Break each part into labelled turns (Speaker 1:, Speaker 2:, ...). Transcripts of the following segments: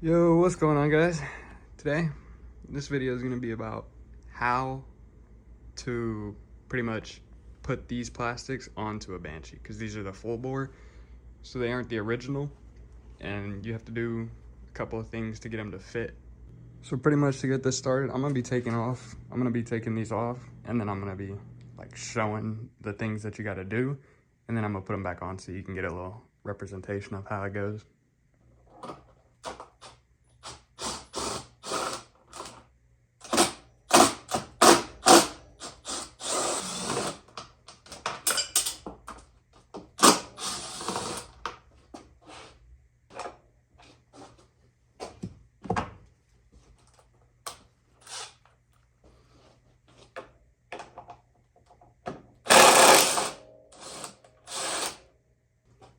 Speaker 1: Yo, what's going on, guys? Today, this video is going to be about how to pretty much put these plastics onto a Banshee, because these are the FullBore, so they aren't the original, and you have to do a couple of things to get them to fit. So pretty much to get this started, I'm going to be taking these off, and then I'm going to be like showing the things that you got to do, and then I'm going to put them back on so you can get a little representation of how it goes.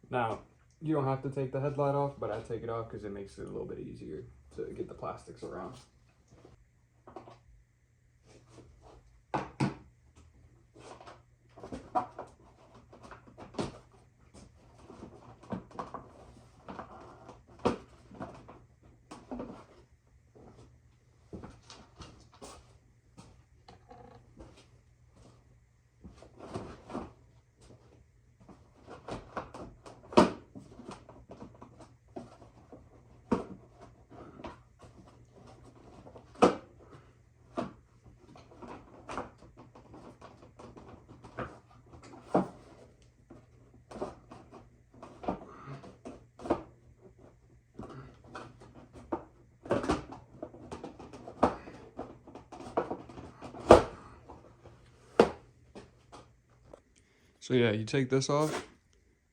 Speaker 1: Now, you don't have to take the headlight off, but I take it off because it makes it a little bit easier to get the plastics around. So yeah, you take this off,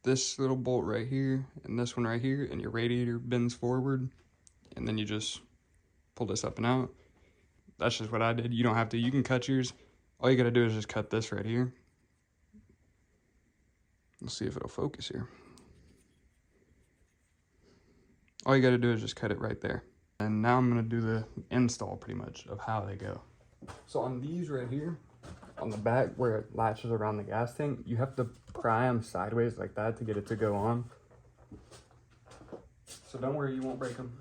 Speaker 1: this little bolt right here, and this one right here, and your radiator bends forward, and then you just pull this up and out. That's just what I did. You don't have to. You can cut yours. All you gotta do is just cut this right here. Let's see if it'll focus here. All you gotta do is just cut it right there. And now I'm gonna do the install pretty much of how they go. So on these right here, on the back where it latches around the gas tank, you have to pry them sideways like that to get it to go on. So don't worry, you won't break them.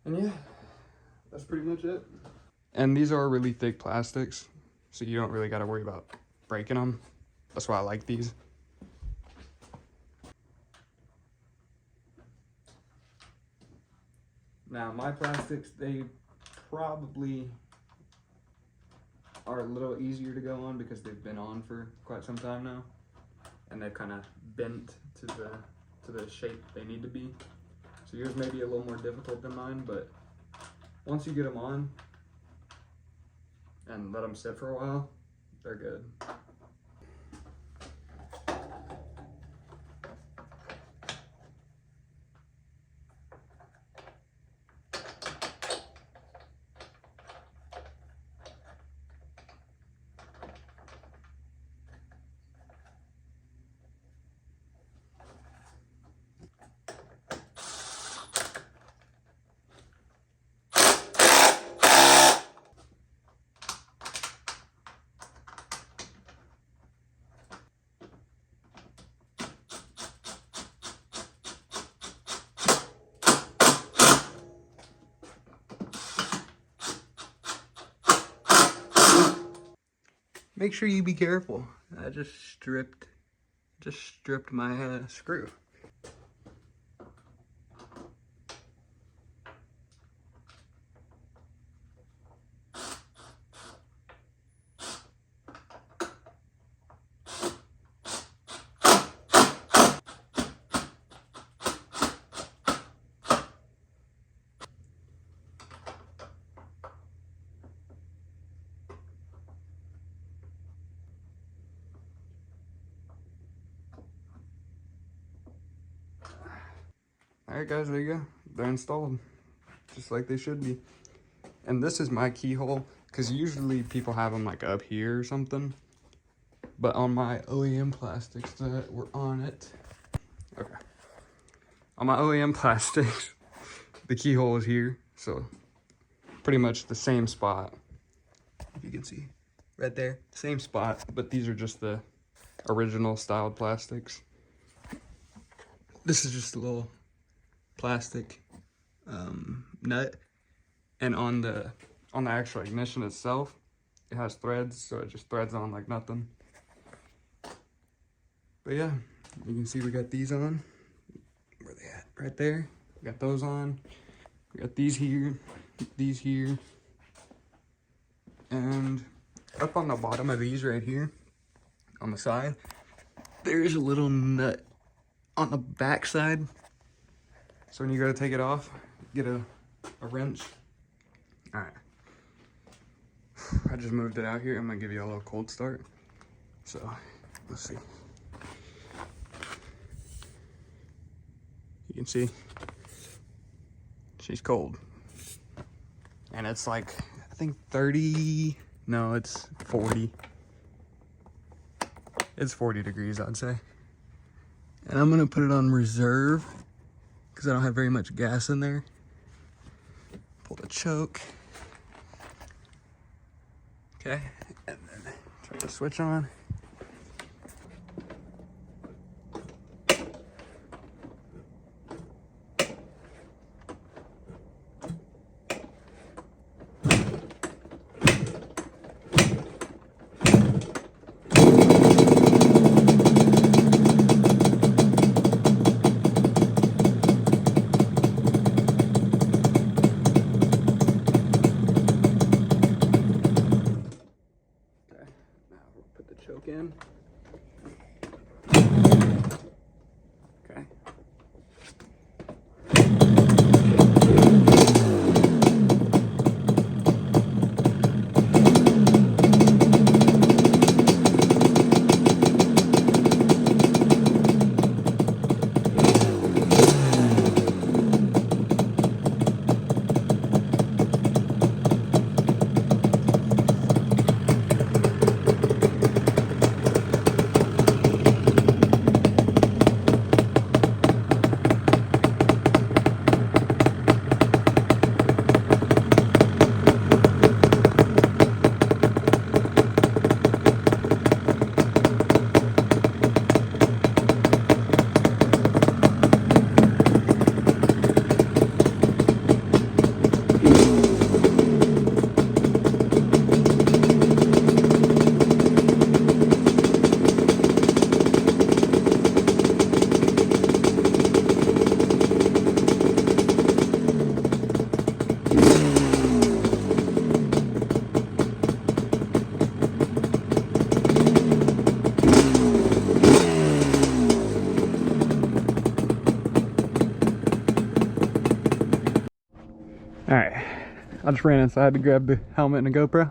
Speaker 1: And yeah, that's pretty much it. And these are really thick plastics, so you don't really got to worry about breaking them. That's why I like these. Now my plastics, they probably are a little easier to go on because they've been on for quite some time now, and they've kind of bent to the shape they need to be. So yours may be a little more difficult than mine, but once you get them on and let them sit for a while, they're good. Make sure you be careful. I just stripped my screw. All right, guys, there you go. They're installed, just like they should be. And this is my keyhole, because usually people have them like up here or something. But on my OEM plastics that were on it, okay. On my OEM plastics, the keyhole is here, so pretty much the same spot. If you can see, right there, same spot, but these are just the original styled plastics. This is just a little plastic nut, and on the actual ignition itself, it has threads, so it just threads on like nothing. But yeah, you can see we got these on. Where are they at? Right there. We got those on. We got these here, and up on the bottom of these right here, on the side, there is a little nut on the back side. So when you go to take it off, get a wrench. All right. I just moved it out here. I'm gonna give you a little cold start. So let's see. You can see she's cold, and it's like, I think 30, no, it's 40. It's 40 degrees, I'd say. And I'm gonna put it on reserve because I don't have very much gas in there. Pull the choke. Okay, and then turn the switch on. Choke in. Okay. All right, I just ran inside to grab the helmet and the GoPro.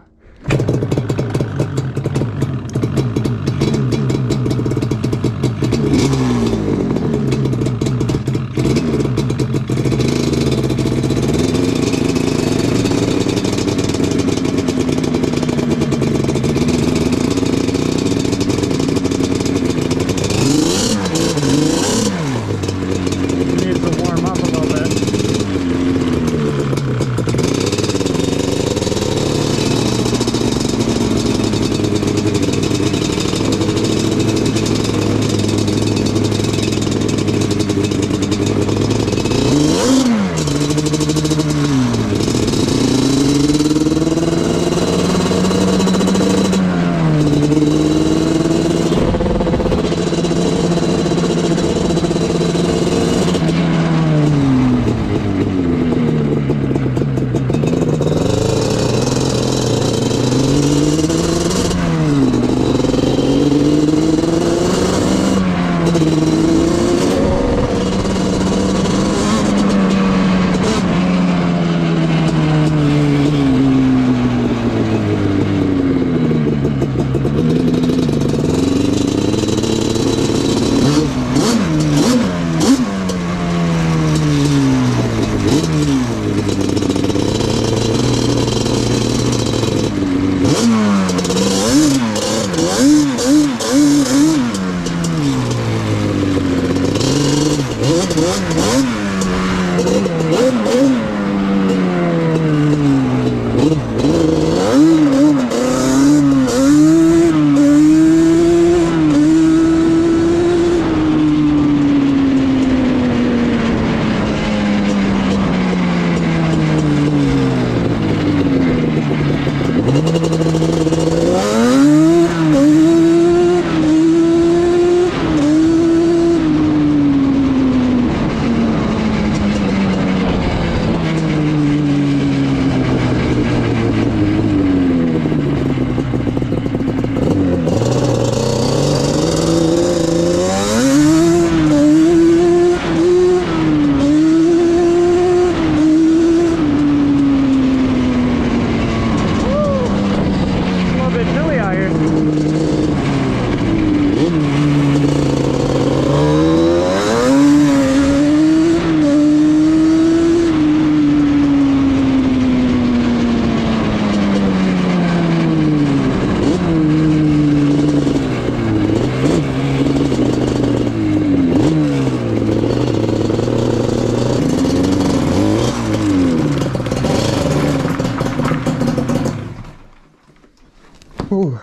Speaker 2: Ooh.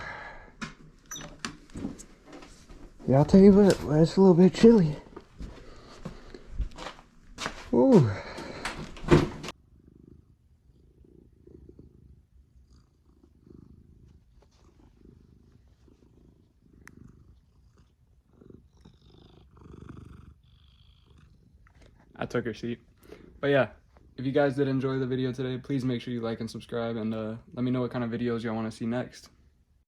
Speaker 2: Yeah, I'll tell you what, it's a little bit chilly. Ooh.
Speaker 1: I took her seat. But yeah, if you guys did enjoy the video today, please make sure you like and subscribe, and let me know what kind of videos y'all want to see next.